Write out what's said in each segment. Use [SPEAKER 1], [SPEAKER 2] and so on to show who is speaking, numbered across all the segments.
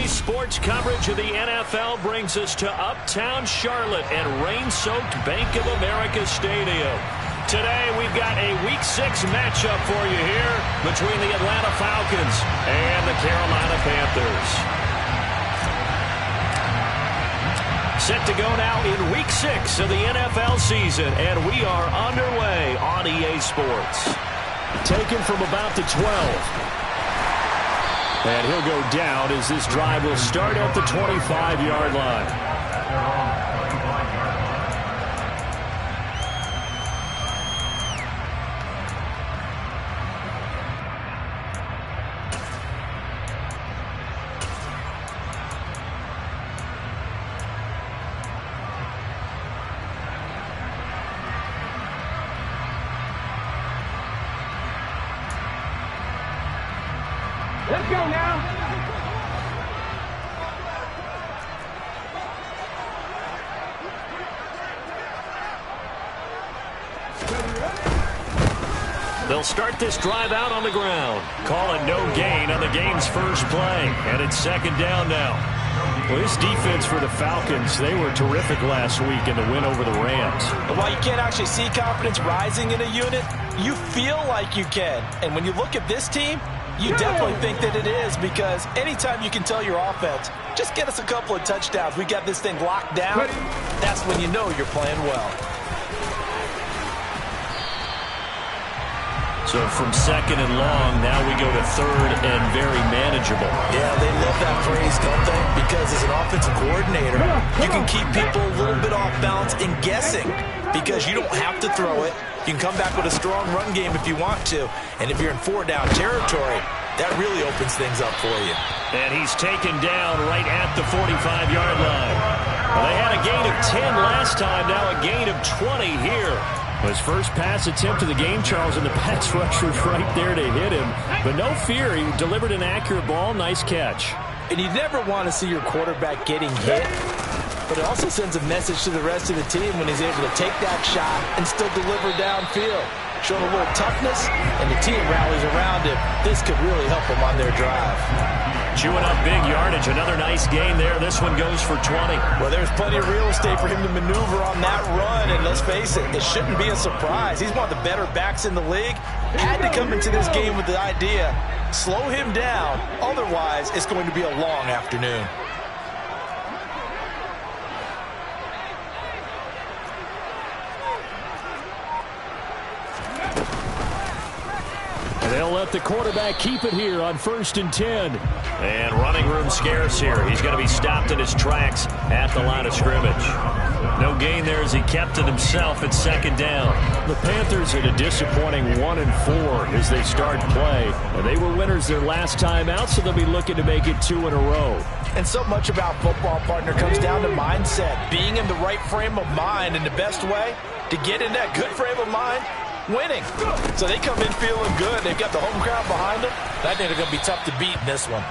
[SPEAKER 1] Sports coverage of the NFL brings us to uptown Charlotte at rain-soaked Bank of America Stadium. Today, we've got a Week 6 matchup for you here between the Atlanta Falcons and the Carolina Panthers. Set to go now in Week 6 of the NFL season, and we are underway on EA Sports. Taken from about the 12. And he'll go down as this drive will start at the 25-yard line.
[SPEAKER 2] Let's go now.
[SPEAKER 1] They'll start this drive out on the ground. Call it no gain on the game's first play. And it's second down now. Well, this defense for the Falcons, they were terrific last week in the win over the Rams.
[SPEAKER 3] And while you can't actually see confidence rising in a unit, you feel like you can. And when you look at this team, you definitely think that it is, because anytime you can tell your offense, just get us a couple of touchdowns, we got this thing locked down, that's when you know you're playing well.
[SPEAKER 1] So from second and long, now we go to third and very manageable.
[SPEAKER 3] Yeah, they love that phrase, don't they? Because as an offensive coordinator, you can keep people a little bit off balance and guessing, because you don't have to throw it. You can come back with a strong run game if you want to. And if you're in 4-down territory, that really opens things up for you.
[SPEAKER 1] And he's taken down right at the 45-yard line. Well, they had a gain of 10 last time, now a gain of 20 here. His first pass attempt of the game, Charles, and the pass rush was right there to hit him. But no fear, he delivered an accurate ball. Nice catch.
[SPEAKER 3] And you never want to see your quarterback getting hit, but it also sends a message to the rest of the team when he's able to take that shot and still deliver downfield. Showing a little toughness, and the team rallies around him. This could really help them on their drive.
[SPEAKER 1] Chewing up big yardage. Another nice gain there. This one goes for 20.
[SPEAKER 3] Well, there's plenty of real estate for him to maneuver on that run, and let's face it, it shouldn't be a surprise. He's one of the better backs in the league. Had to come into this game with the idea, slow him down, otherwise it's going to be a long afternoon.
[SPEAKER 1] They'll let the quarterback keep it here on 1st and 10. And running room scarce here. He's going to be stopped in his tracks at the line of scrimmage. No gain there as he kept it himself at second down. The Panthers at a disappointing 1-4 as they start play. They were winners their last time out, so they'll be looking to make it 2 in a row.
[SPEAKER 3] And so much about football, partner, comes down to mindset. Being in the right frame of mind, and the best way to get in that good frame of mind, winning. So they come in feeling good. They've got the home crowd behind them. I think they're going to be tough to beat in this one.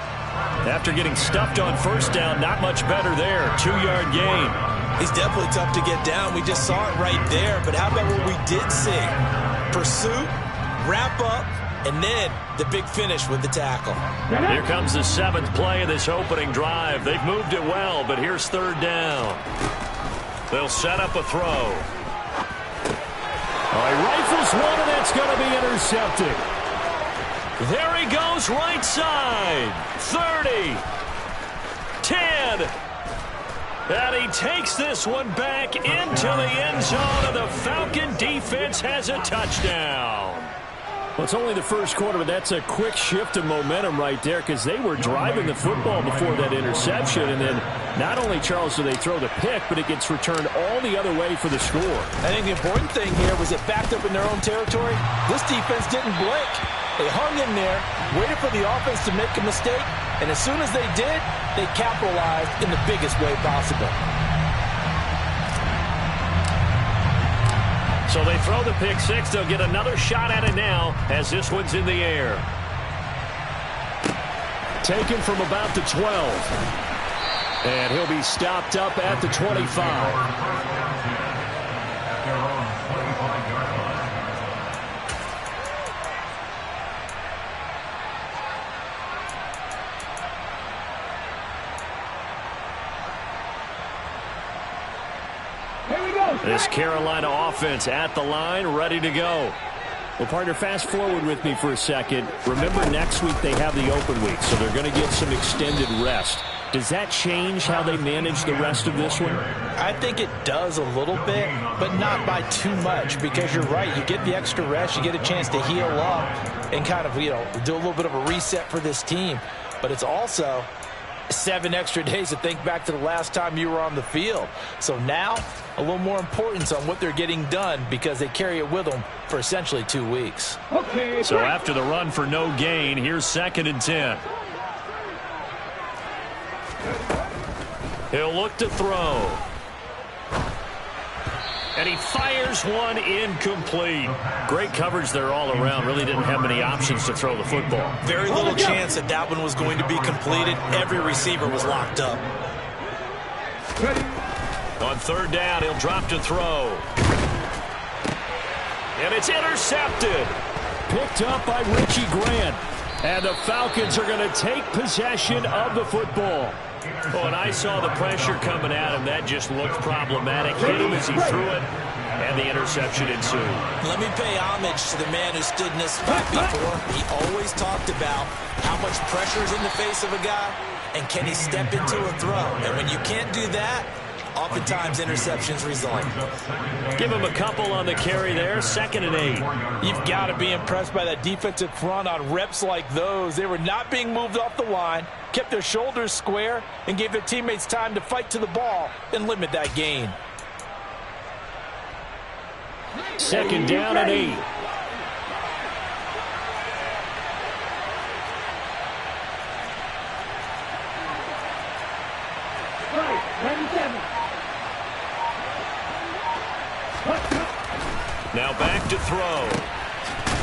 [SPEAKER 1] After getting stuffed on first down, not much better there. 2-yard gain.
[SPEAKER 3] He's definitely tough to get down. We just saw it right there. But how about what we did see? Pursuit, wrap up, and then the big finish with the tackle.
[SPEAKER 1] Here comes the 7th play of this opening drive. They've moved it well, but here's 3rd down. They'll set up a throw. He rifles one, and that's going to be intercepted. There he goes, right side. 30. 10. And he takes this one back into the end zone, and the Falcon defense has a touchdown. Well, it's only the first quarter, but that's a quick shift of momentum right there, because they were driving the football before that interception, and then not only, Charles, do they throw the pick, but it gets returned all the other way for the score.
[SPEAKER 3] I think the important thing here was it backed up in their own territory. This defense didn't blink. They hung in there, waited for the offense to make a mistake, and as soon as they did, they capitalized in the biggest way possible.
[SPEAKER 1] So they throw the pick six. They'll get another shot at it now as this one's in the air. Taken from about the 12. And he'll be stopped up at the 25. This Carolina offense at the line, ready to go. Well, partner, fast forward with me for a second. Remember, next week they have the open week, so they're going to get some extended rest. Does that change how they manage the rest of this one?
[SPEAKER 3] I think it does a little bit, but not by too much, because you're right. You get the extra rest. You get a chance to heal up and kind of, do a little bit of a reset for this team. But it's also 7 extra days to think back to the last time you were on the field. So now, a little more importance on what they're getting done because they carry it with them for essentially 2 weeks.
[SPEAKER 1] So after the run for no gain, here's 2nd and 10. He'll look to throw. And he fires one incomplete. Great coverage there all around. Really didn't have many options to throw the football.
[SPEAKER 3] Very little chance that that one was going to be completed. Every receiver was locked up.
[SPEAKER 1] On 3rd down, he'll drop to throw. And it's intercepted. Picked up by Richie Grant. And the Falcons are going to take possession of the football. Oh, and I saw the pressure coming at him. That just looked problematic. Hit him as he threw it, and the interception ensued.
[SPEAKER 3] Let me pay homage to the man who stood in this spot before. He always talked about how much pressure is in the face of a guy, and can he step into a throw. And when you can't do that, oftentimes interceptions result.
[SPEAKER 1] Give him a couple on the carry there. 2nd and 8.
[SPEAKER 3] You've got to be impressed by that defensive front on reps like those. They were not being moved off the line, kept their shoulders square, and gave their teammates time to fight to the ball and limit that gain.
[SPEAKER 1] 2nd down and 8. Now back to throw.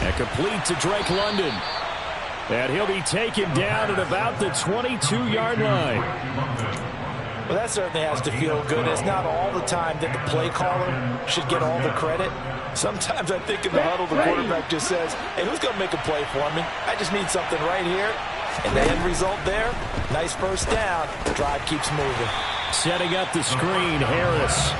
[SPEAKER 1] And complete to Drake London. And he'll be taken down at about the 22-yard line.
[SPEAKER 3] Well, that certainly has to feel good. It's not all the time that the play caller should get all the credit. Sometimes I think in the huddle, the quarterback just says, hey, who's going to make a play for me? I just need something right here. And the end result there, nice first down. The drive keeps moving.
[SPEAKER 1] Setting up the screen, Harris.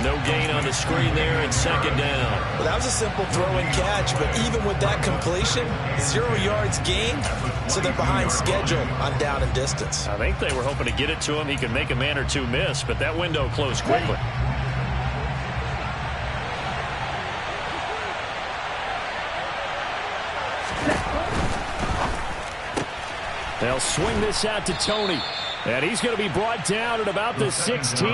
[SPEAKER 1] No gain on the screen there, and 2nd down.
[SPEAKER 3] Well, that was a simple throw and catch, but even with that completion, 0 yards gained, so they're behind schedule on down and distance.
[SPEAKER 1] I think they were hoping to get it to him. He could make a man or two miss, but that window closed quickly. They'll swing this out to Tony, and he's going to be brought down at about the 16.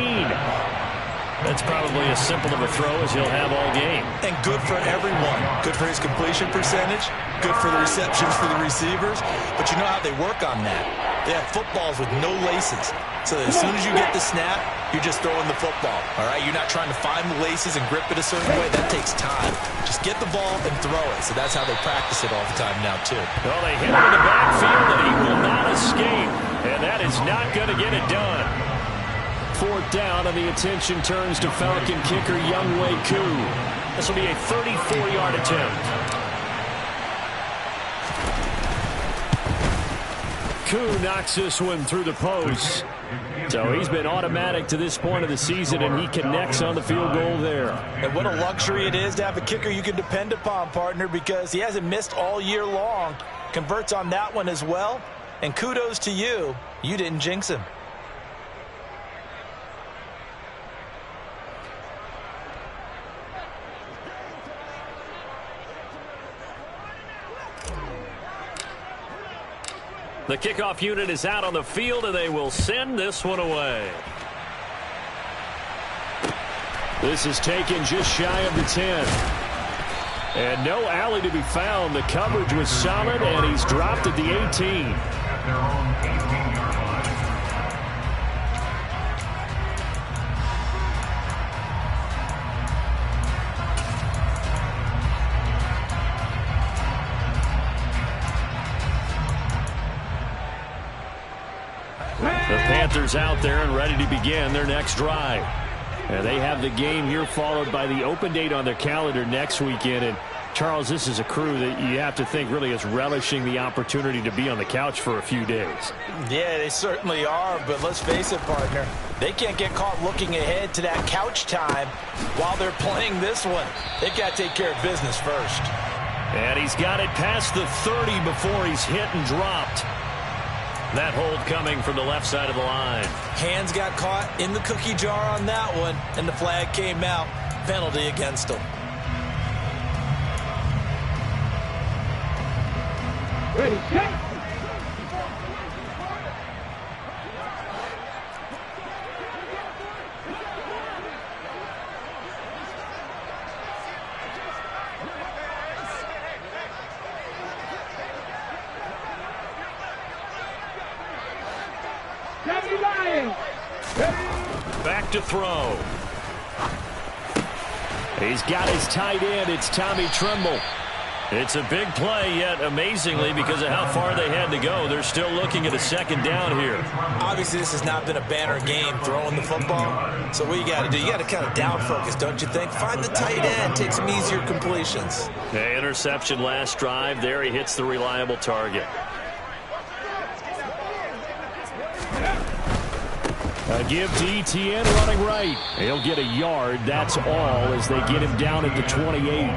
[SPEAKER 1] That's probably as simple of a throw as he'll have all game.
[SPEAKER 3] And good for everyone. Good for his completion percentage. Good for the receptions for the receivers. But you know how they work on that. They have footballs with no laces. So as soon as you get the snap, you're just throwing the football. All right? You're not trying to find the laces and grip it a certain way. That takes time. Just get the ball and throw it. So that's how they practice it all the time now, too.
[SPEAKER 1] Well, they hit him in the backfield, and he will not escape. And that is not going to get it done. 4th down, and the attention turns to Falcon kicker Younghoe Koo. This will be a 34-yard attempt. Koo knocks this one through the post. So he's been automatic to this point of the season, and he connects on the field goal there.
[SPEAKER 3] And what a luxury it is to have a kicker you can depend upon, partner, because he hasn't missed all year long. Converts on that one as well. And kudos to you. You didn't jinx him.
[SPEAKER 1] The kickoff unit is out on the field, and they will send this one away. This is taken just shy of the 10. And no alley to be found. The coverage was solid, and he's dropped at the 18. The Panthers out there and ready to begin their next drive. And they have the game here followed by the open date on their calendar next weekend. And Charles, this is a crew that you have to think really is relishing the opportunity to be on the couch for a few days.
[SPEAKER 3] Yeah, they certainly are, but let's face it, partner. They can't get caught looking ahead to that couch time while they're playing this one. They've got to take care of business first.
[SPEAKER 1] And he's got it past the 30 before he's hit and dropped. That hold coming from the left side of the line.
[SPEAKER 3] Hands got caught in the cookie jar on that one, and the flag came out. Penalty against him.
[SPEAKER 2] Ready, set.
[SPEAKER 1] Back to throw. He's got his tight end. It's Tommy Tremble. It's a big play, yet amazingly, because of how far they had to go, they're still looking at a second down here.
[SPEAKER 3] Obviously, this has not been a banner game throwing the football. So what you got to do, you got to kind of down focus, don't you think? Find the tight end, take some easier completions.
[SPEAKER 1] The interception last drive. There he hits the reliable target. A give to ETN running right. He'll get a yard. That's all as they get him down at the 28.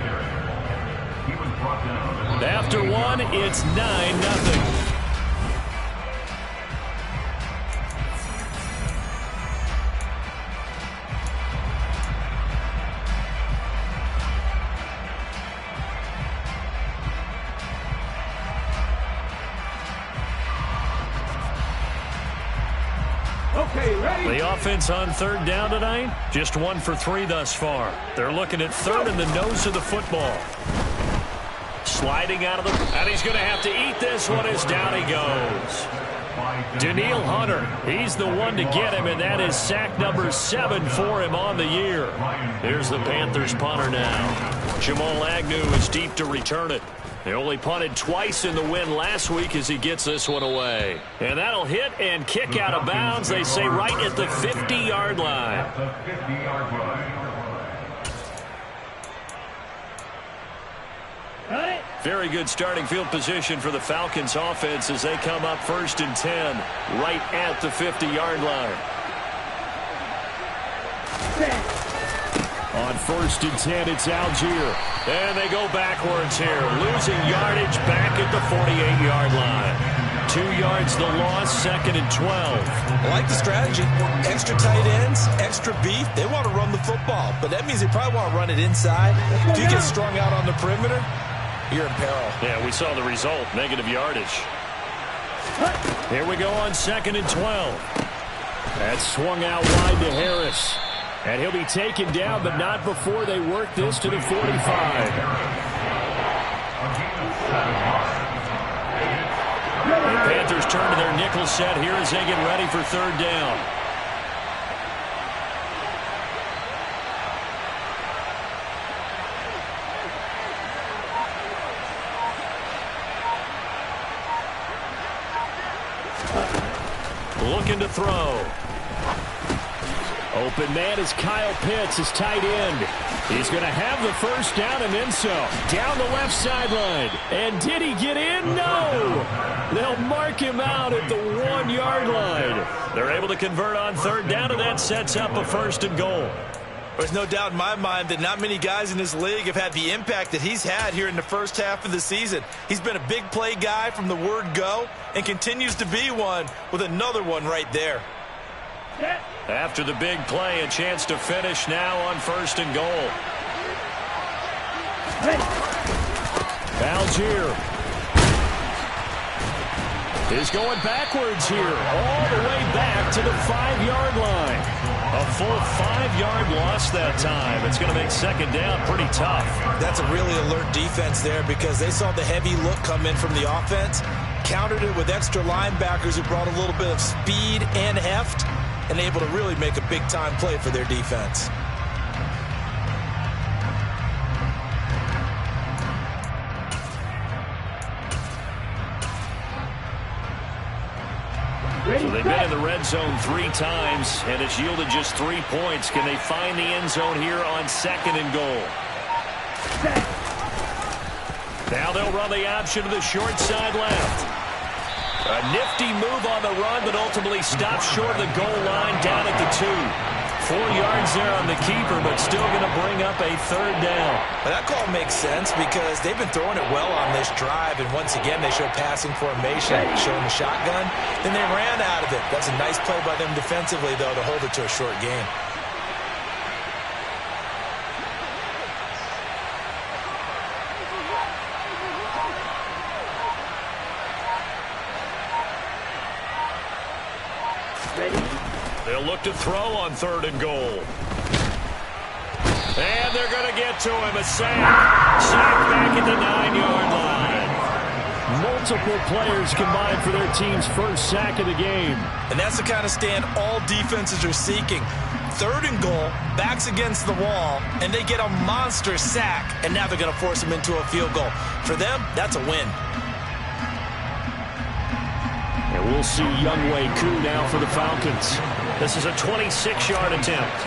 [SPEAKER 1] After one, it's 9-0. The offense on third down tonight, just 1 for 3 thus far. They're looking at third in the nose of the football. Sliding out of the, and he's going to have to eat this one as down he goes. Daniil Hunter, he's the one to get him, and that is sack number 7 for him on the year. Here's the Panthers punter now. Jamal Agnew is deep to return it. They only punted twice in the win last week as he gets this one away. And that'll hit and kick out of bounds, they say, right at the 50-yard line. Very good starting field position for the Falcons offense as they come up 1st and 10 right at the 50-yard line. On 1st and 10, it's Algier. And they go backwards here, losing yardage back at the 48-yard line. 2 yards the loss, 2nd and 12.
[SPEAKER 3] I like the strategy. Extra tight ends, extra beef. They want to run the football, but that means they probably want to run it inside. If you get strung out on the perimeter, you're in peril.
[SPEAKER 1] Yeah, we saw the result, negative yardage. Here we go on 2nd and 12. That's swung out wide to Harris. And he'll be taken down, but not before they work this to the 45. The Panthers turn to their nickel set here as they get ready for 3rd down. Looking to throw. Open man is Kyle Pitts, his tight end. He's going to have the 1st down and then some. Down the left sideline. And did he get in? No! They'll mark him out at the 1-yard line. They're able to convert on 3rd down, and that sets up a 1st and goal.
[SPEAKER 3] There's no doubt in my mind that not many guys in this league have had the impact that he's had here in the first half of the season. He's been a big play guy from the word go and continues to be one with another one right there.
[SPEAKER 1] After the big play, a chance to finish now on 1st and goal. Algier is going backwards here, all the way back to the 5-yard line. A full 5-yard loss that time. It's going to make 2nd down pretty tough.
[SPEAKER 3] That's a really alert defense there because they saw the heavy look come in from the offense, countered it with extra linebackers who brought a little bit of speed and heft, and able to really make a big-time play for their defense.
[SPEAKER 1] So they've been in the red zone 3 times, and it's yielded just 3 points. Can they find the end zone here on 2nd and goal? Now they'll run the option to the short side left. A nifty move on the run, but ultimately stops short of the goal line down at the 2. 4 yards there on the keeper, but still going to bring up a third down.
[SPEAKER 3] Well, that call makes sense because they've been throwing it well on this drive, and once again they show passing formation, showing the shotgun. Then they ran out of it. That's a nice play by them defensively, though, to hold it to a short game.
[SPEAKER 1] They'll look to throw on 3rd and goal. And they're going to get to him. A sack. Sack back at the 9-yard line. Multiple players combined for their team's first sack of the game.
[SPEAKER 3] And that's the kind of stand all defenses are seeking. 3rd and goal, backs against the wall, and they get a monster sack. And now they're going to force them into a field goal. For them, that's a win.
[SPEAKER 1] And we'll see Younghoe Koo now for the Falcons. This is a 26-yard attempt.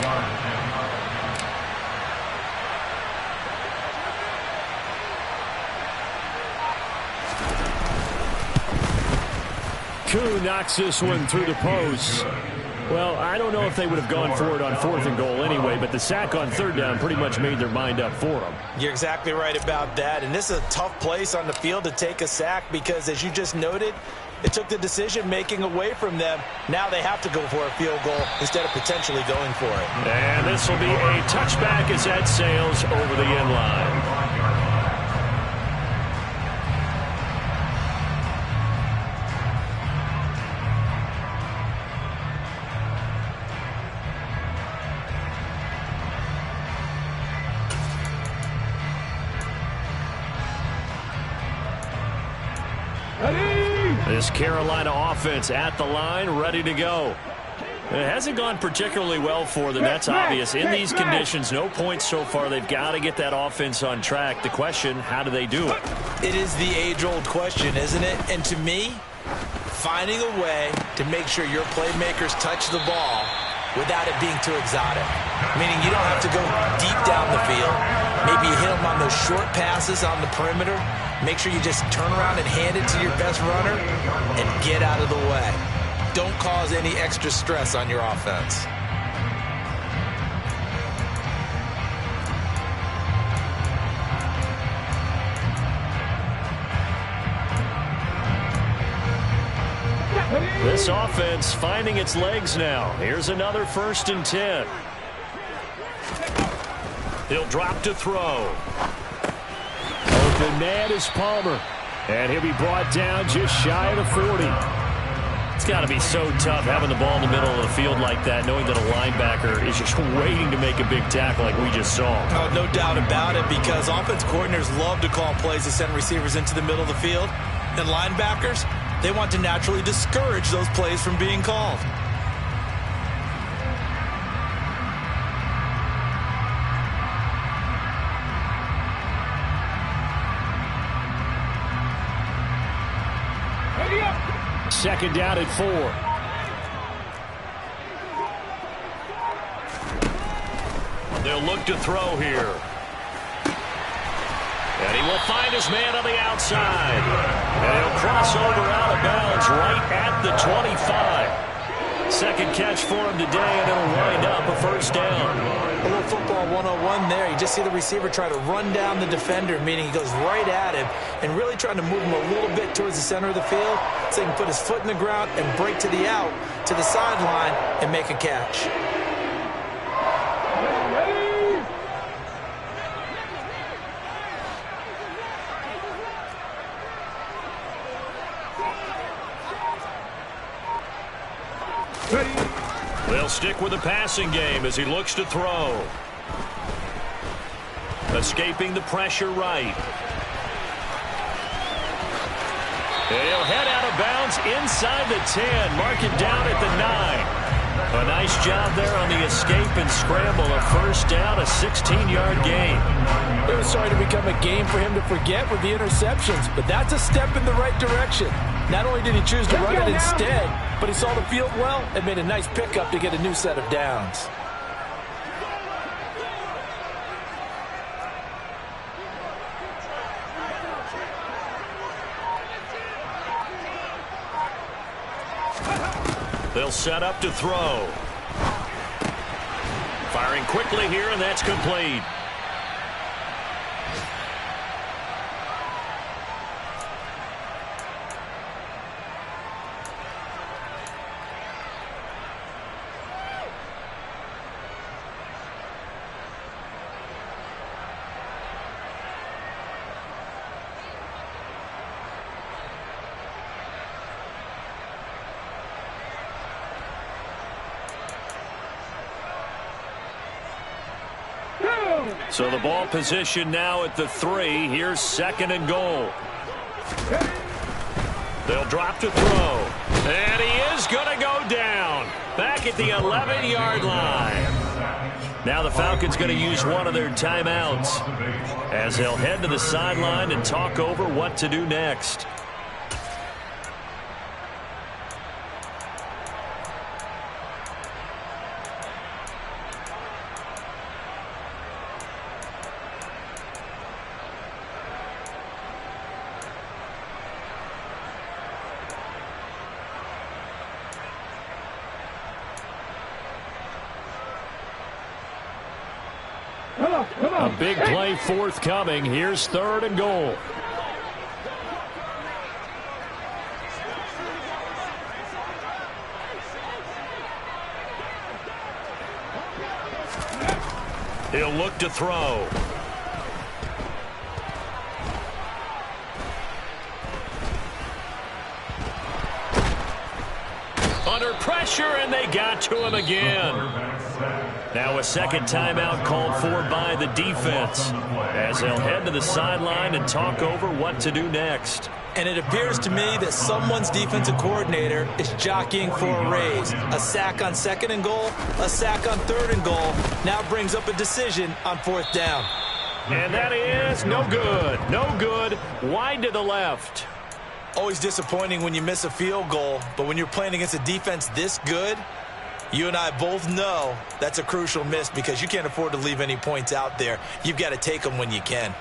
[SPEAKER 1] Koo knocks this one through the post. Well, I don't know if they would have gone for it on 4th and goal anyway, but the sack on 3rd down pretty much made their mind up for them.
[SPEAKER 3] You're exactly right about that. And this is a tough place on the field to take a sack because, as you just noted, it took the decision-making away from them. Now they have to go for a field goal instead of potentially going for it.
[SPEAKER 1] And this will be a touchback as that sails over the end line. This Carolina offense at the line, ready to go. It hasn't gone particularly well for them, that's obvious. In these conditions, no points so far. They've got to get that offense on track. The question, how do they do it?
[SPEAKER 3] It is the age-old question, isn't it? And to me, finding a way to make sure your playmakers touch the ball without it being too exotic. Meaning you don't have to go deep down the field. Maybe you hit them on those short passes on the perimeter. Make sure you just turn around and hand it to your best runner and get out of the way. Don't cause any extra stress on your offense.
[SPEAKER 1] This offense finding its legs now. Here's another 1st and 10. He'll drop to throw. Open man is Palmer. And he'll be brought down just shy of the 40. It's got to be so tough having the ball in the middle of the field like that, knowing that a linebacker is just waiting to make a big tackle like we just saw.
[SPEAKER 3] Oh, no doubt about it, because offense coordinators love to call plays to send receivers into the middle of the field. And linebackers, they want to naturally discourage those plays from being called.
[SPEAKER 1] Second down at 4. They'll look to throw here. And he will find his man on the outside. And he'll cross over out of bounds right at the 25. Second catch for him today, and it'll wind up a 1st down.
[SPEAKER 3] A little football 101 there. You just see the receiver try to run down the defender, meaning he goes right at him and really trying to move him a little bit towards the center of the field so he can put his foot in the ground and break to the out, to the sideline, and make a catch.
[SPEAKER 1] They'll stick with the passing game as he looks to throw. Escaping the pressure right. He'll head out of bounds inside the 10. Mark it down at the 9. A nice job there on the escape and scramble. A 1st down, a 16-yard gain.
[SPEAKER 2] It was starting to become a game for him to forget with the interceptions, but that's a step in the right direction. Not only did he choose to run it instead, but he saw the field well and made a nice pickup to get a new set of downs.
[SPEAKER 1] They'll set up to throw. Firing quickly here, and that's complete. So the ball position now at the 3. Here's 2nd and goal. They'll drop to throw. And he is going to go down. Back at the 11-yard line. Now the Falcons going to use one of their timeouts as they'll head to the sideline and talk over what to do next. A big play forthcoming. Here's 3rd and goal. He'll look to throw. Under pressure, and they got to him again. Now a second timeout called for by the defense as they'll head to the sideline and talk over what to do next.
[SPEAKER 3] And it appears to me that someone's defensive coordinator is jockeying for a raise. A sack on 2nd and goal, a sack on 3rd and goal. Now brings up a decision on 4th down.
[SPEAKER 1] And that is no good. No good. Wide to the left.
[SPEAKER 3] Always disappointing when you miss a field goal, but when you're playing against a defense this good, you and I both know that's a crucial miss because you can't afford to leave any points out there. You've got to take them when you can.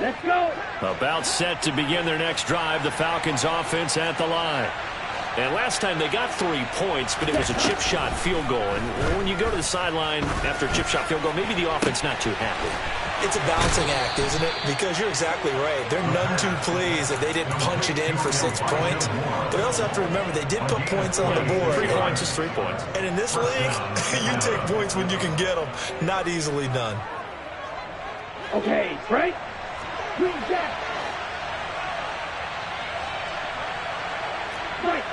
[SPEAKER 4] Let's go.
[SPEAKER 1] About set to begin their next drive, the Falcons offense at the line. And last time they got 3 points, but it was a chip shot field goal. And when you go to the sideline after a chip shot field goal, maybe the offense not too happy.
[SPEAKER 3] It's a balancing act, isn't it? Because you're exactly right. They're none too pleased that they didn't punch it in for 6 points. But I also have to remember they did put points on the board.
[SPEAKER 1] 3 points is 3 points.
[SPEAKER 3] And in this league, you take points when you can get them. Not easily done.
[SPEAKER 4] Okay, right? Green jack. Right.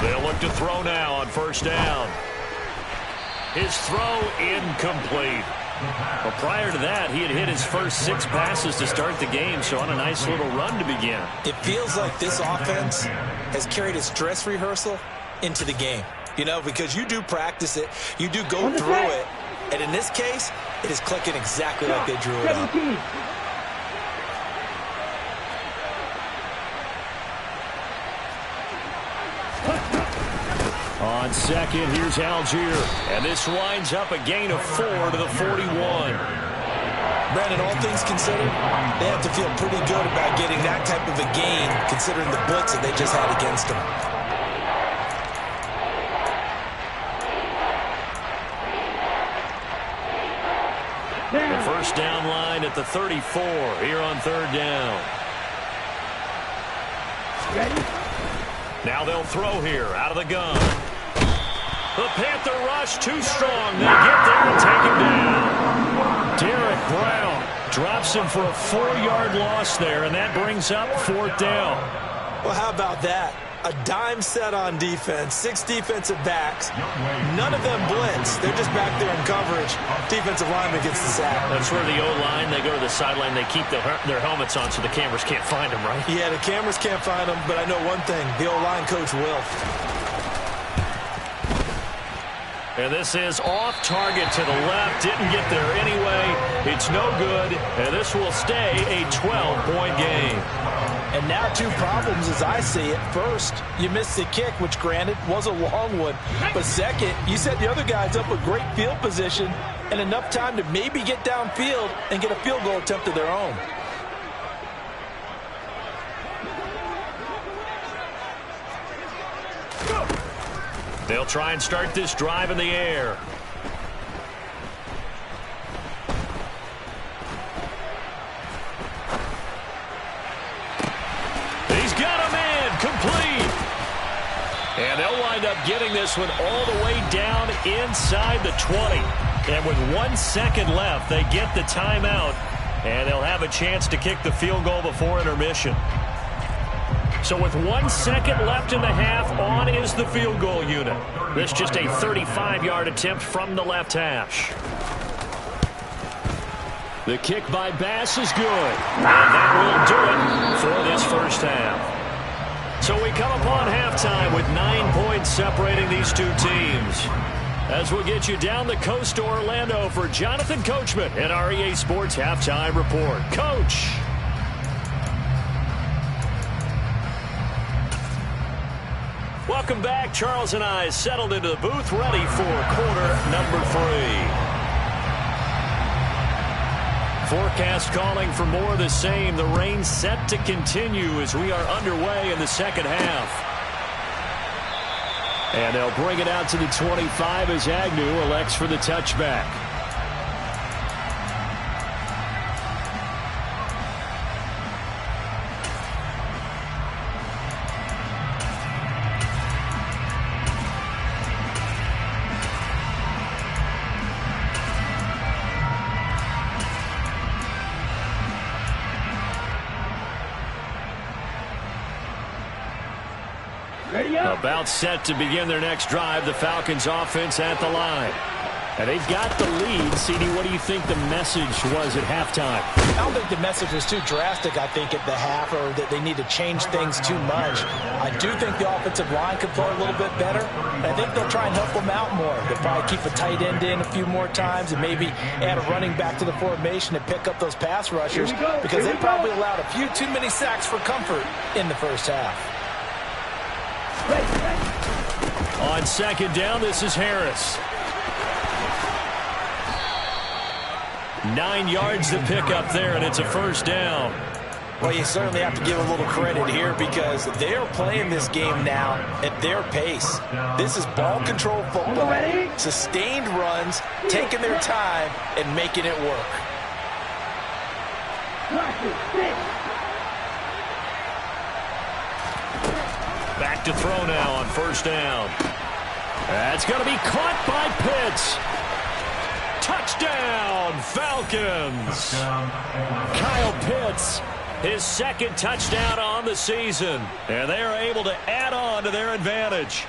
[SPEAKER 1] They'll look to throw now on 1st down. His throw incomplete. Well, prior to that, he had hit his first 6 passes to start the game, so on a nice little run to begin.
[SPEAKER 3] It feels like this offense has carried a stress rehearsal into the game. You know, because you do practice it, you do go through it, and in this case, it is clicking exactly like they drew it up.
[SPEAKER 1] On 2nd, here's Algier. And this winds up a gain of 4 to the 41.
[SPEAKER 3] Brandon, all things considered, they have to feel pretty good about getting that type of a gain considering the blitz that they just had against them.
[SPEAKER 1] The 1st down line at the 34 here on 3rd down.
[SPEAKER 4] Ready?
[SPEAKER 1] Now they'll throw here out of the gun. The Panther rush too strong. They get there and take him down. Derek Brown drops him for a 4-yard loss there, and that brings up 4th down.
[SPEAKER 3] Well, how about that? A dime set on defense, 6 defensive backs. None of them blitz. They're just back there in coverage. Defensive lineman gets the sack.
[SPEAKER 1] That's where the O-line, they go to the sideline, they keep their helmets on so the cameras can't find them, right?
[SPEAKER 3] Yeah, the cameras can't find them, but I know one thing. The O-line coach will.
[SPEAKER 1] And this is off target to the left. Didn't get there anyway. It's no good. And this will stay a 12-point game.
[SPEAKER 2] And now two problems as I see it. First, you missed the kick, which granted was a long one. But second, you set the other guys up with great field position and enough time to maybe get downfield and get a field goal attempt of their own.
[SPEAKER 1] They'll try and start this drive in the air. He's got a man, complete. And they'll wind up getting this one all the way down inside the 20. And with 1 second left, they get the timeout, and they'll have a chance to kick the field goal before intermission. So with 1 second left in the half, on is the field goal unit. This just a 35-yard attempt from the left hash. The kick by Bass is good. And that will do it for this first half. So we come upon halftime with 9 points separating these two teams. As we'll get you down the coast to Orlando for Jonathan Coachman at our EA Sports Halftime Report. Coach. Welcome back. Charles and I settled into the booth, ready for quarter number 3. Forecast calling for more of the same. The rain set to continue as we are underway in the second half. And they'll bring it out to the 25 as Agnew elects for the touchback. About set to begin their next drive, the Falcons offense at the line. And they've got the lead. CD, what do you think the message was at halftime?
[SPEAKER 2] I don't think the message was too drastic, I think, at the half, or that they need to change things too much. I do think the offensive line could play a little bit better. And I think they'll try and help them out more. They'll probably keep a tight end in a few more times and maybe add a running back to the formation and pick up those pass rushers, because they probably allowed a few too many sacks for comfort in the first half.
[SPEAKER 1] On second down, this is Harris. 9 yards to pick up there, and it's a first down.
[SPEAKER 2] Well, you certainly have to give a little credit here, because they're playing this game now at their pace. This is ball control football, sustained runs, taking their time, and making it work.
[SPEAKER 1] Back to throw now on first down. That's going to be caught by Pitts. Touchdown, Falcons. Kyle Pitts, his second touchdown on the season. And they are able to add on to their advantage.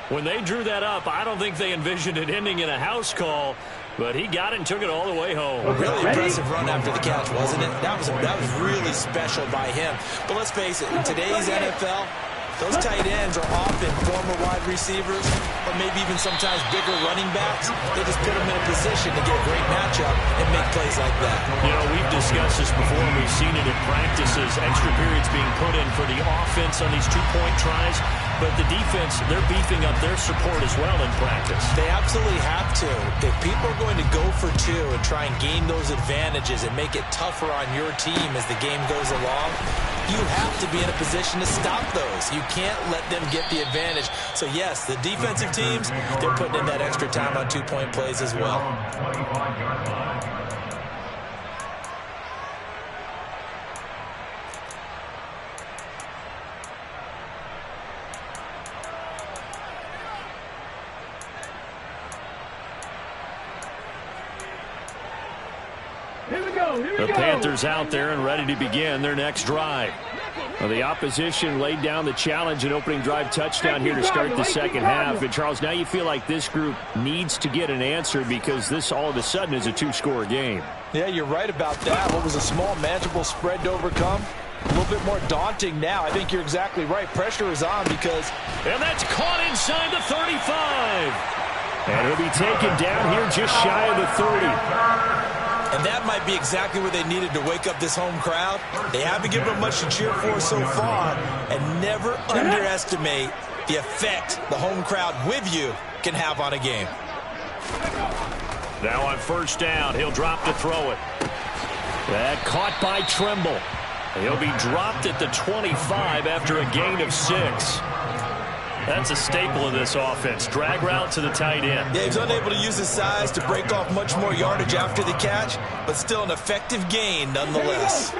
[SPEAKER 1] When they drew that up, I don't think they envisioned it ending in a house call, but he got it and took it all the way home.
[SPEAKER 3] Really impressive run after the catch, wasn't it? That was really special by him. But let's face it, in today's NFL, those tight ends are often former wide receivers, or maybe even sometimes bigger running backs. They just put them in a position to get a great matchup and make plays like that.
[SPEAKER 1] You know, we've discussed this before. We've seen it in practices, extra periods being put in for the offense on these two-point tries. But the defense, they're beefing up their support as well in practice.
[SPEAKER 2] They absolutely have to. If people are going to go for two and try and gain those advantages and make it tougher on your team as the game goes along, you have to be in a position to stop those. You can't let them get the advantage. So, yes, the defensive teams, they're putting in that extra time on two-point plays as well.
[SPEAKER 1] The Panthers out there and ready to begin their next drive. Well, the opposition laid down the challenge and opening drive touchdown here to start the second half. And, Charles, now you feel like this group needs to get an answer, because this all of a sudden is a two-score game.
[SPEAKER 2] Yeah, you're right about that. What was a small, manageable spread to overcome? A little bit more daunting now. I think you're exactly right. Pressure is on because...
[SPEAKER 1] And that's caught inside the 35. And he'll be taken down here just shy of the 30.
[SPEAKER 3] And that might be exactly what they needed to wake up this home crowd. They haven't given them much to cheer for so far, and never underestimate the effect the home crowd with you can have on a game.
[SPEAKER 1] Now on first down, he'll drop to throw it. That caught by Trimble. He'll be dropped at the 25 after a gain of 6. That's a staple of this offense. Drag route to the tight end.
[SPEAKER 3] Yeah, he's unable to use his size to break off much more yardage after the catch, but still an effective gain nonetheless.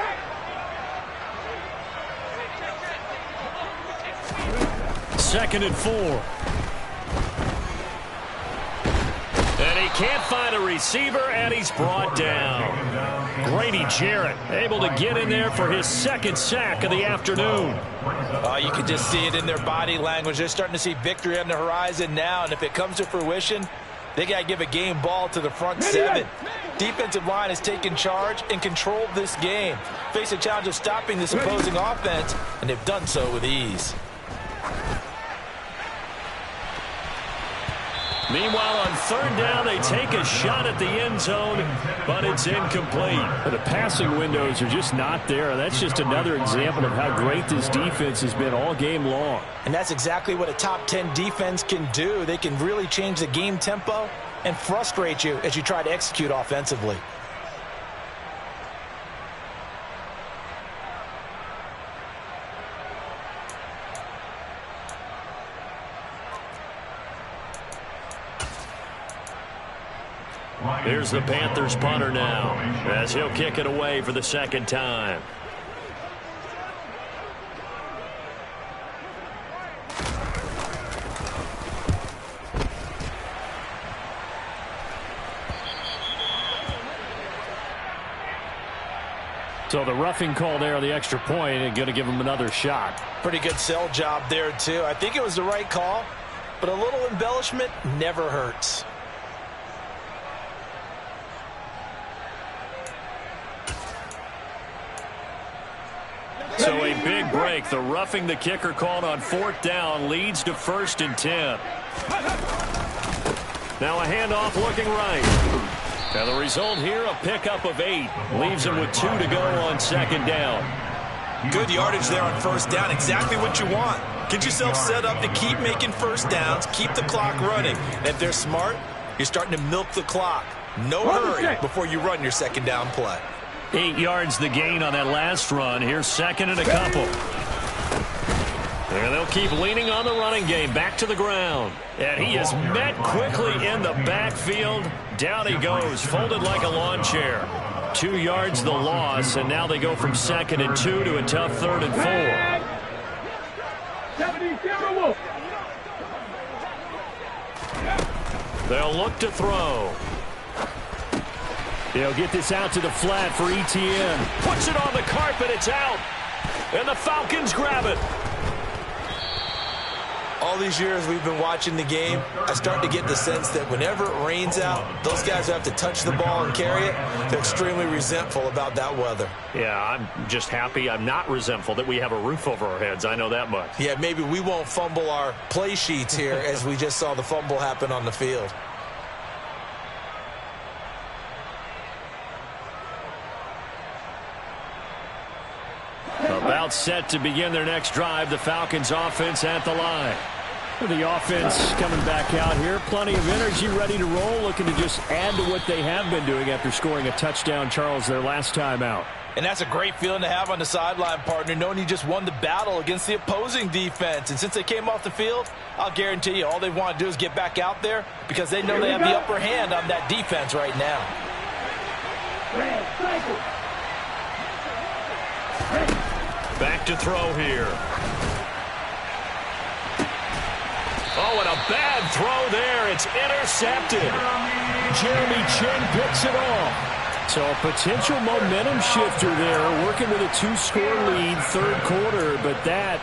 [SPEAKER 1] Second and 4. And he can't find a receiver, and he's brought down. Grady Jarrett able to get in there for his second sack of the afternoon.
[SPEAKER 2] You can just see it in their body language. They're starting to see victory on the horizon now, and if it comes to fruition, they got to give a game ball to the front 7. Defensive line has taken charge and controlled this game. Face a challenge of stopping this opposing offense, and they've done so with ease.
[SPEAKER 1] Meanwhile, on third down, they take a shot at the end zone, but it's incomplete. The passing windows are just not there. That's just another example of how great this defense has been all game long.
[SPEAKER 2] And that's exactly what a top 10 defense can do. They can really change the game tempo and frustrate you as you try to execute offensively.
[SPEAKER 1] Here's the Panthers punter now, as he'll kick it away for the second time. So the roughing call there on the extra point and going to give him another shot.
[SPEAKER 2] Pretty good sell job there, too. I think it was the right call, but a little embellishment never hurts.
[SPEAKER 1] So a big break. The roughing the kicker called on fourth down leads to 1st and 10. Now a handoff looking right. And the result here, a pickup of 8. Leaves him with 2 to go on second down.
[SPEAKER 3] Good yardage there on first down. Exactly what you want. Get yourself set up to keep making first downs, keep the clock running. And if they're smart, you're starting to milk the clock. No hurry before you run your second down play.
[SPEAKER 1] 8 yards the gain on that last run. Here's second and a couple. And they'll keep leaning on the running game. Back to the ground. And he is met quickly in the backfield. Down he goes, folded like a lawn chair. 2 yards the loss, and now they go from 2nd and 2 to a tough 3rd and 4. They'll look to throw. He'll get this out to the flat for Etienne. Puts it on the carpet. It's out. And the Falcons grab it.
[SPEAKER 3] All these years we've been watching the game, I start to get the sense that whenever it rains out, those guys who have to touch the ball and carry it, they're extremely resentful about that weather.
[SPEAKER 1] Yeah, I'm just happy I'm not resentful that we have a roof over our heads. I know that much.
[SPEAKER 3] Yeah, maybe we won't fumble our play sheets here as we just saw the fumble happen on the field.
[SPEAKER 1] About set to begin their next drive, the Falcons offense at the line. The offense coming back out here. Plenty of energy, ready to roll, looking to just add to what they have been doing after scoring a touchdown, Charles, their last time out.
[SPEAKER 2] And that's a great feeling to have on the sideline, partner, knowing you just won the battle against the opposing defense. And since they came off the field, I'll guarantee you all they want to do is get back out there because they know they have the upper hand on that defense right now.
[SPEAKER 1] Back to throw here. Oh, and a bad throw there. It's intercepted. Jeremy Chin picks it off. So a potential momentum shifter there, working with a 2-score lead, third quarter, but that,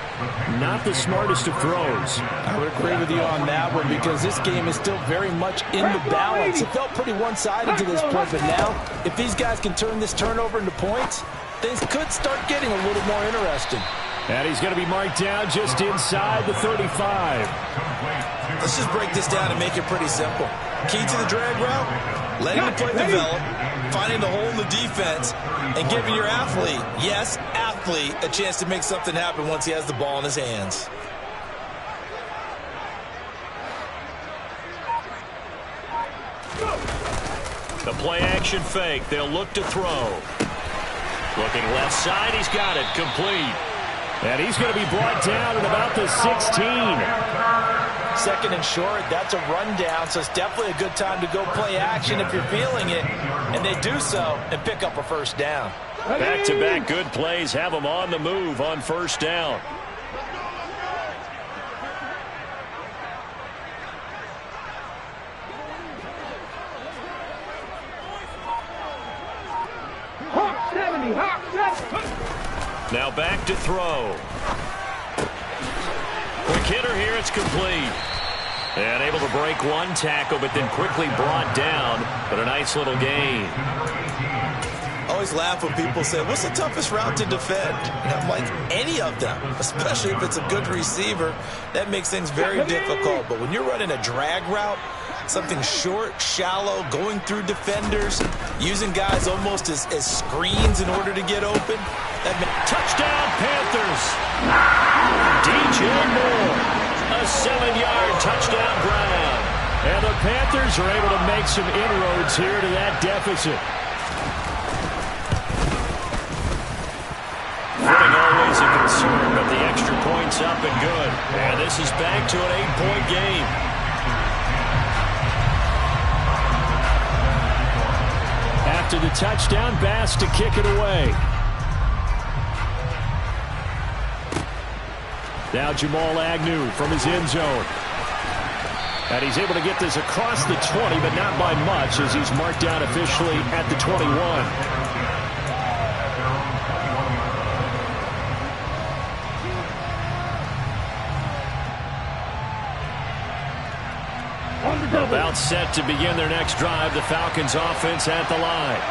[SPEAKER 1] not the smartest of throws.
[SPEAKER 2] I would agree with you on that one because this game is still very much in the balance. It felt pretty one-sided to this point, but now, if these guys can turn this turnover into points, things could start getting a little more interesting.
[SPEAKER 1] And he's going to be marked down just inside the 35.
[SPEAKER 3] Let's just break this down and make it pretty simple. Key to the drag route, letting the play develop, finding the hole in the defense, and giving your athlete, yes, athlete, a chance to make something happen once he has the ball in his hands.
[SPEAKER 1] The play action fake. They'll look to throw. Looking left side. He's got it. Complete. And he's going to be brought down at about the 16.
[SPEAKER 2] Second and short, that's a rundown, so it's definitely a good time to go play action if you're feeling it. And they do so and pick up a first down.
[SPEAKER 1] Back-to-back good plays have them on the move on first down. Now back to throw. Quick hitter here, it's complete. And able to break one tackle, but then quickly brought down. But a nice little gain.
[SPEAKER 3] Always laugh when people say, what's the toughest route to defend? And I'm like, any of them, especially if it's a good receiver. That makes things very difficult. But when you're running a drag route, something short, shallow, going through defenders, using guys almost as screens in order to get open.
[SPEAKER 1] Touchdown, Panthers. DJ Moore, a 7-yard touchdown grab. And the Panthers are able to make some inroads here to that deficit. Footing always a concern, but the extra point's up and good. And this is back to an 8-point game. After the touchdown, Bass to kick it away. Now Jamal Agnew from his end zone. And he's able to get this across the 20, but not by much as he's marked down officially at the 21. About set to begin their next drive. The Falcons offense at the line.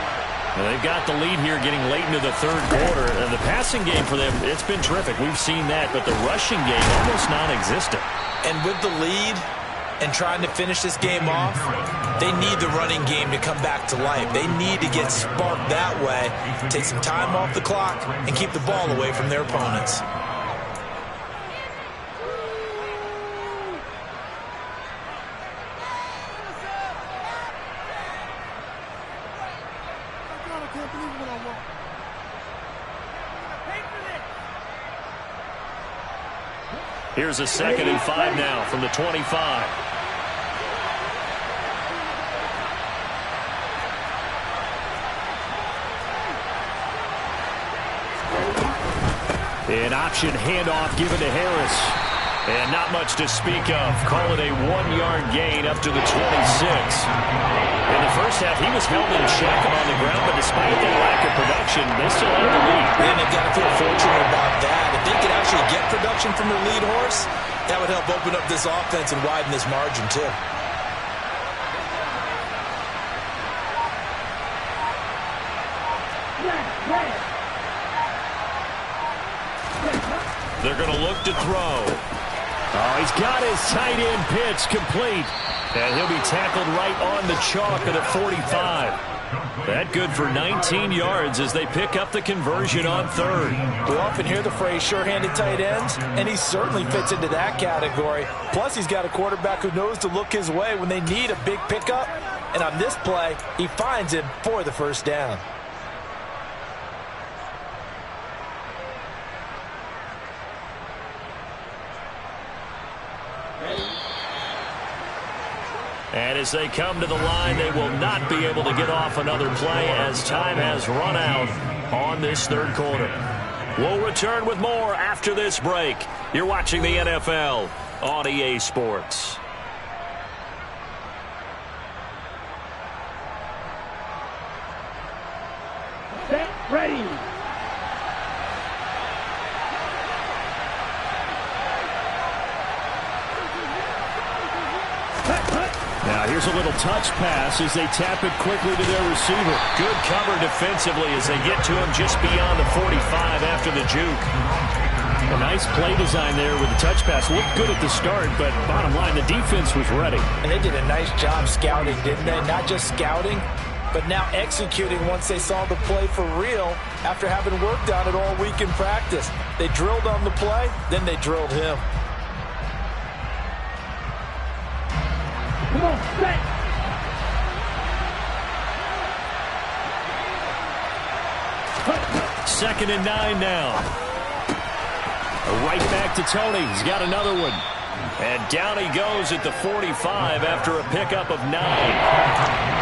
[SPEAKER 1] Well, they've got the lead here getting late into the third quarter. And the passing game for them, it's been terrific. We've seen that. But the rushing game, almost non-existent.
[SPEAKER 3] And with the lead and trying to finish this game off, they need the running game to come back to life. They need to get sparked that way, take some time off the clock, and keep the ball away from their opponents.
[SPEAKER 1] Here's a 2nd and 5 now from the 25. An option handoff given to Harris. And not much to speak of. Call it a 1-yard gain up to the 26. In the first half, he was held in check on the ground, but despite that lack of production, they still have the lead.
[SPEAKER 3] And they've got to feel fortunate about that. If they could actually get production from their lead horse, that would help open up this offense and widen this margin, too.
[SPEAKER 1] They're going to look to throw. Oh, he's got his tight end pitch complete. And he'll be tackled right on the chalk at the 45. That good for 19 yards as they pick up the conversion on third.
[SPEAKER 2] We often hear the phrase sure-handed tight ends, and he certainly fits into that category. Plus, he's got a quarterback who knows to look his way when they need a big pickup. And on this play, he finds him for the first down.
[SPEAKER 1] And as they come to the line, they will not be able to get off another play as time has run out on this third quarter. We'll return with more after this break. You're watching the NFL on EA Sports.
[SPEAKER 4] Set, ready.
[SPEAKER 1] Now here's a little touch pass as they tap it quickly to their receiver. Good cover defensively as they get to him just beyond the 45 after the juke. A nice play design there with the touch pass. Looked good at the start, but bottom line, the defense was ready.
[SPEAKER 2] And they did a nice job scouting, didn't they? Not just scouting, but now executing once they saw the play for real after having worked on it all week in practice. They drilled on the play, then they drilled him.
[SPEAKER 4] Come on, set.
[SPEAKER 1] Second and 9 now. Right back to Tony. He's got another one. And down he goes at the 45 after a pickup of 9.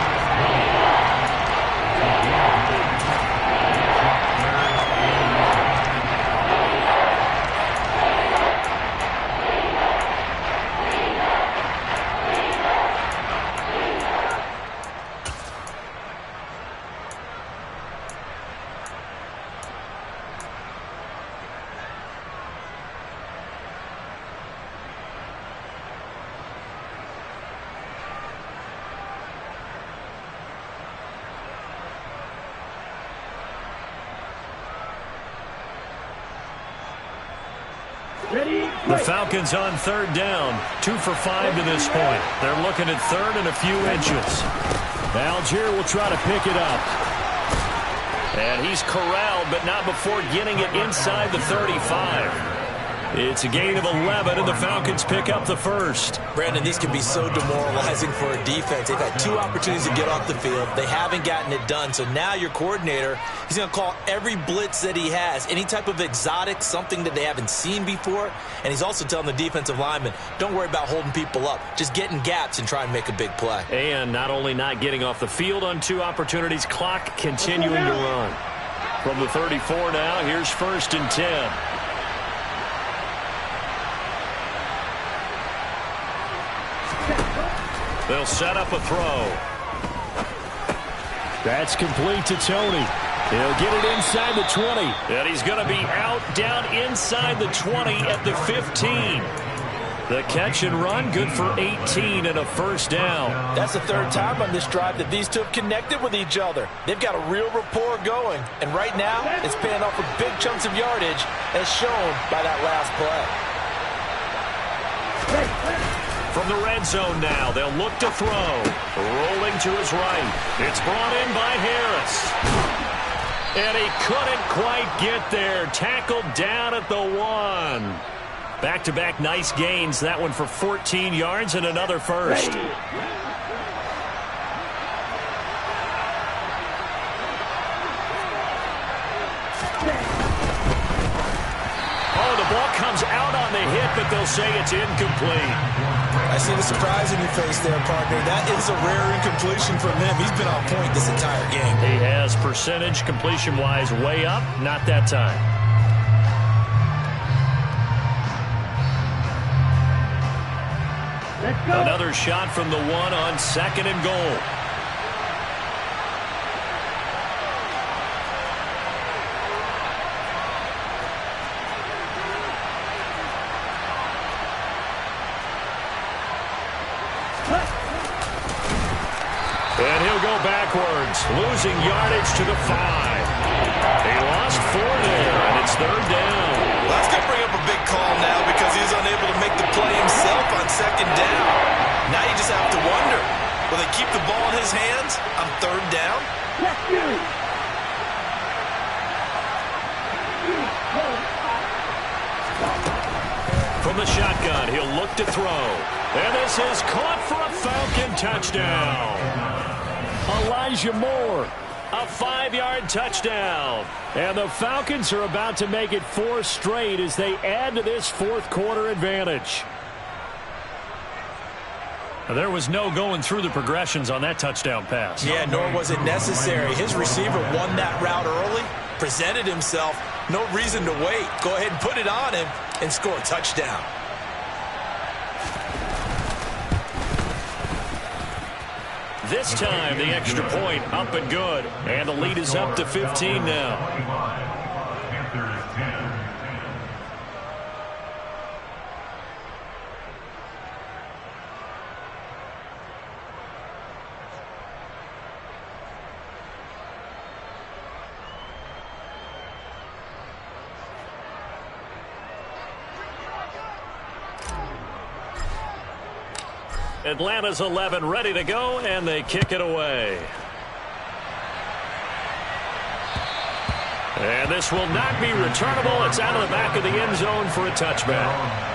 [SPEAKER 1] The Falcons on third down. 2 for 5 to this point. They're looking at third and a few inches. Algier will try to pick it up. And he's corralled, but not before getting it inside the 35. It's a gain of 11, and the Falcons pick up the first.
[SPEAKER 3] Brandon, these can be so demoralizing for a defense. They've had 2 opportunities to get off the field. They haven't gotten it done. So now your coordinator, he's going to call every blitz that he has, any type of exotic, something that they haven't seen before. And he's also telling the defensive linemen, don't worry about holding people up. Just get in gaps and try and make a big play.
[SPEAKER 1] And not only not getting off the field on 2 opportunities, clock continuing to run. From the 34 now, here's 1st and 10. They'll set up a throw. That's complete to Tony. He'll get it inside the 20. And he's going to be out down inside the 20 at the 15. The catch and run, good for 18 and a first down.
[SPEAKER 2] That's the 3rd time on this drive that these 2 have connected with each other. They've got a real rapport going. And right now, it's paying off with big chunks of yardage, as shown by that last play.
[SPEAKER 1] From the red zone now, they'll look to throw. Rolling to his right. It's brought in by Harris. And he couldn't quite get there. Tackled down at the 1. Back-to-back nice gains. That one for 14 yards and another first. Oh, the ball comes out on the hit, but they'll say it's incomplete.
[SPEAKER 3] I see the surprise in your face there, partner. That is a rare incompletion from him. He's been on point this entire game.
[SPEAKER 1] He has percentage completion-wise way up. Not that time.
[SPEAKER 4] Let's go.
[SPEAKER 1] Another shot from the 1 on 2nd and goal. And he'll go backwards, losing yardage to the 5. He lost 4 there, and it's 3rd down.
[SPEAKER 3] Well, that's going to bring up a big call now because he's unable to make the play himself on 2nd down. Now you just have to wonder, will they keep the ball in his hands on 3rd down?
[SPEAKER 1] From the shotgun, he'll look to throw. And this is caught for a Falcon touchdown. Elijah Moore, a 5-yard touchdown. And the Falcons are about to make it 4 straight as they add to this 4th quarter advantage. There was no going through the progressions on that touchdown pass.
[SPEAKER 3] Yeah, nor was it necessary. His receiver won that route early, presented himself. No reason to wait. Go ahead and put it on him and score a touchdown.
[SPEAKER 1] This time, the extra point up and good. And the lead is up to 15 now.
[SPEAKER 5] Panthers 10.
[SPEAKER 1] Atlanta's 11 ready to go, and they kick it away. And this will not be returnable. It's out of the back of the end zone for a touchback.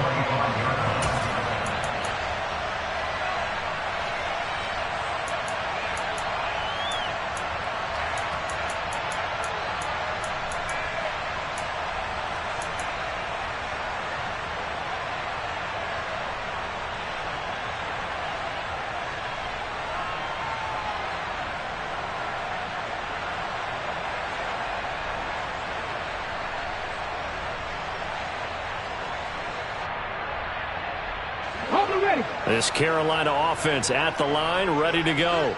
[SPEAKER 1] This Carolina offense at the line, ready to go.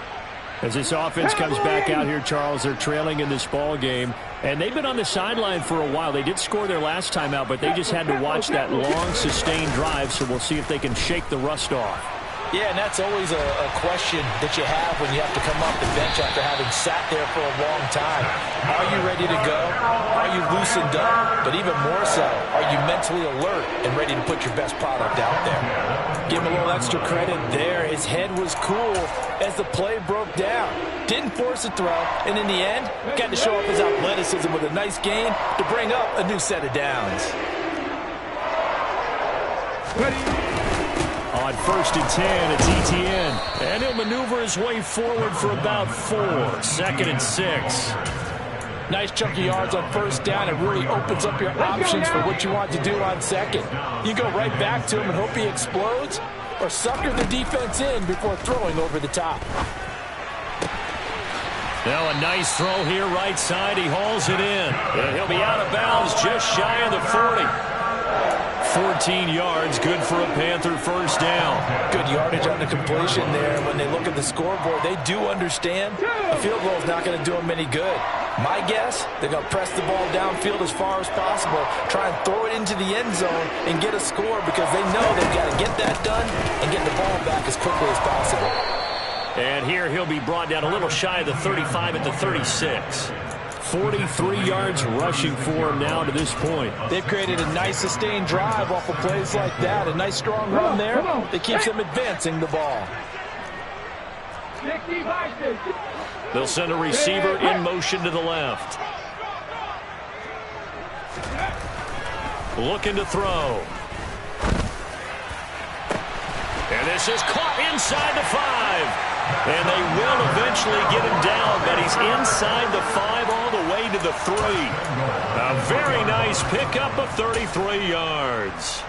[SPEAKER 1] As this offense comes back out here, Charles, they're trailing in this ball game, and they've been on the sideline for a while. They did score their last time out, but they just had to watch that long, sustained drive, so we'll see if they can shake the rust off.
[SPEAKER 2] Yeah, and that's always a question that you have when you have to come off the bench after having sat there for a long time. Are you ready to go? Are you loosened up? But even more so, are you mentally alert and ready to put your best product out there? Give him a little extra credit there. His head was cool as the play broke down. Didn't force a throw, and in the end, got to show off his athleticism with a nice gain to bring up a new set of downs.
[SPEAKER 1] On 1st and 10, it's Etienne. And he'll maneuver his way forward for about 4. 2nd and 6.
[SPEAKER 2] Nice chunky yards on 1st down. It really opens up your options for what you want to do on 2nd. You go right back to him and hope he explodes, or sucker the defense in before throwing over the top.
[SPEAKER 1] Now a nice throw here right side. He hauls it in. And he'll be out of bounds just shy of the 40. 14 yards, good for a Panther 1st down.
[SPEAKER 2] Good yardage on the completion there. When they look at the scoreboard, they do understand a field goal is not going to do them any good. My guess, they're going to press the ball downfield as far as possible, try and throw it into the end zone and get a score because they know they've got to get that done and get the ball back as quickly as possible.
[SPEAKER 1] And here he'll be brought down a little shy of the 35 at the 36. 43 yards rushing for him now to this point.
[SPEAKER 2] They've created a nice sustained drive off of plays like that. A nice strong run there that keeps them advancing the ball.
[SPEAKER 1] They'll send a receiver in motion to the left. Looking to throw. And this is caught inside the 5. And they will eventually get him down, but he's inside the 5 all the way to the 3. A very nice pickup of 33 yards.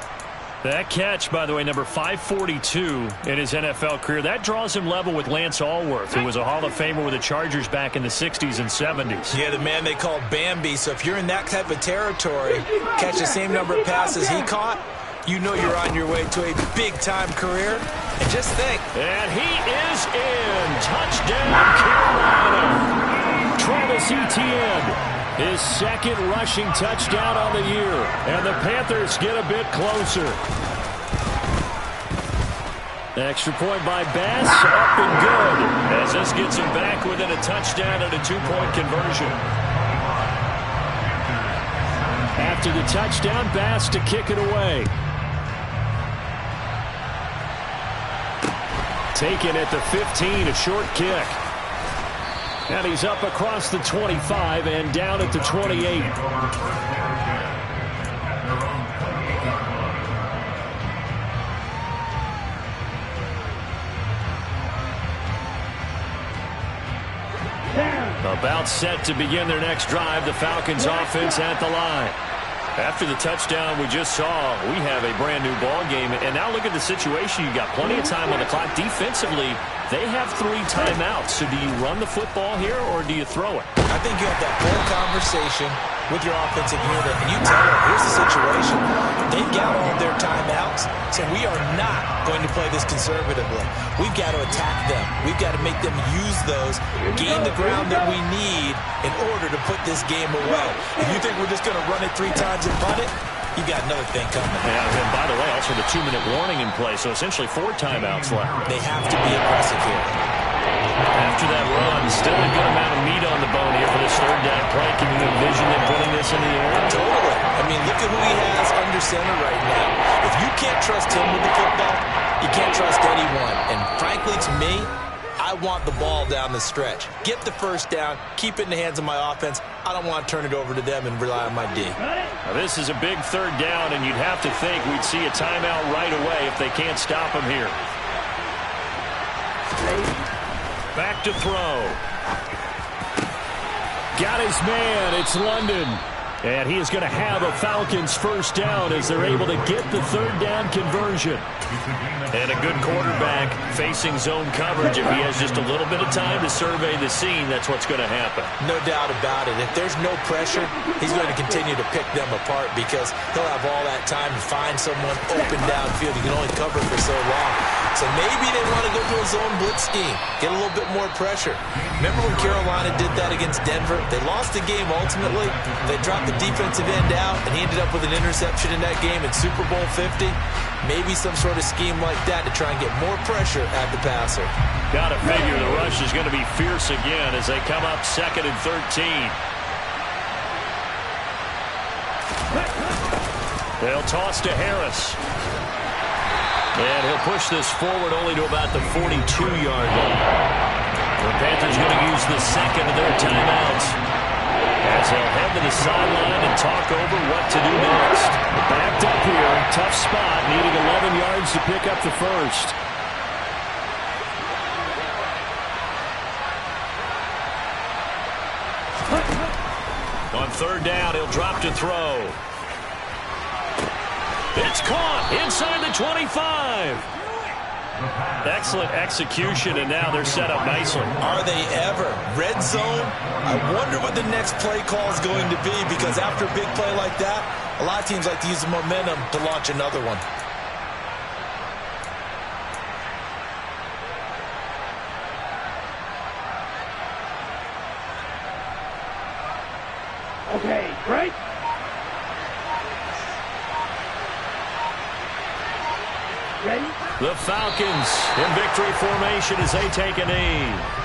[SPEAKER 1] That catch, by the way, number 542 in his NFL career, that draws him level with Lance Allworth, who was a Hall of Famer with the Chargers back in the 60s and 70s.
[SPEAKER 3] Yeah, the man they called Bambi. So if you're in that type of territory, catch the same number of passes he caught, you know you're on your way to a big-time career. And just think.
[SPEAKER 1] And he is in. Touchdown, Carolina. Travis Etienne, his 2nd rushing touchdown on the year. And the Panthers get a bit closer. Extra point by Bass, up and good. As this gets him back within a touchdown and a 2-point conversion. After the touchdown, Bass to kick it away. Taken at the 15, a short kick. And he's up across the 25 and down at the 28. About set to begin their next drive, the Falcons offense at the line. After the touchdown we just saw, we have a brand new ball game. And now look at the situation. You've got plenty of time on the clock. Defensively, they have 3 timeouts. So do you run the football here or do you throw it?
[SPEAKER 3] I think you have that full conversation with your offensive unit, and you tell them, here's the situation. They've got all their timeouts, so we are not going to play this conservatively. We've got to attack them. We've got to make them use those, gain the ground that we need in order to put this game away. If you think we're just going to run it 3 times and punt it, you got another thing coming.
[SPEAKER 1] Yeah, and by the way, also the 2-minute warning in play, so essentially 4 timeouts left.
[SPEAKER 3] They have to be aggressive here.
[SPEAKER 1] After that run, still a good amount of meat on the bone here for this 3rd down play. Can you envision them putting this in the air?
[SPEAKER 3] Totally. I mean, look at who he has under center right now. If you can't trust him with the football, You can't trust anyone. And frankly, to me, I want the ball down the stretch. Get the first down, keep it in the hands of my offense. I don't want to turn it over to them and rely on my D.
[SPEAKER 1] Now, this is a big third down, and you'd have to think we'd see a timeout right away if they can't stop him here. Back to throw. Got his man. It's London. And he is going to have a Falcons first down as they're able to get the third down conversion. And a good quarterback facing zone coverage. If he has just a little bit of time to survey the scene, that's what's going to happen.
[SPEAKER 3] No doubt about it. If there's no pressure, he's going to continue to pick them apart because he'll have all that time to find someone open downfield. He can only cover for so long. So maybe they want to go to a zone blitz scheme, get a little bit more pressure. Remember when Carolina did that against Denver? They lost the game ultimately. They dropped the defensive end out, and he ended up with an interception in that game in Super Bowl 50. Maybe some sort of scheme like that to try and get more pressure at the passer.
[SPEAKER 1] Got to figure the rush is going to be fierce again as they come up 2nd and 13. They'll toss to Harris. And he'll push this forward only to about the 42-yard line. The Panthers going to use the second of their timeouts as they'll head to the sideline and talk over what to do next. Backed up here, tough spot, needing 11 yards to pick up the first. On third down, he'll drop to throw. It's caught inside the 25. Excellent execution, and now they're set up nicely.
[SPEAKER 3] Are they ever? Red zone? I wonder what the next play call is going to be because after a big play like that, a lot of teams like to use the momentum to launch another one.
[SPEAKER 4] Okay, great. Ready?
[SPEAKER 1] The Falcons in victory formation as they take a knee.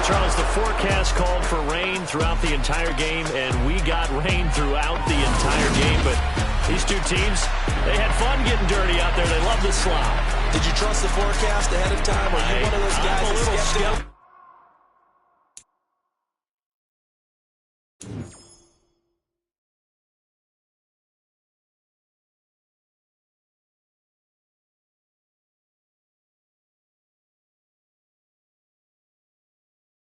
[SPEAKER 1] Charles, the forecast called for rain throughout the entire game, and we got rain throughout the entire game. But these two teams, they had fun getting dirty out there. They love the slop.
[SPEAKER 3] Did you trust the forecast ahead of time? Or are you one of those guys that's skeptical?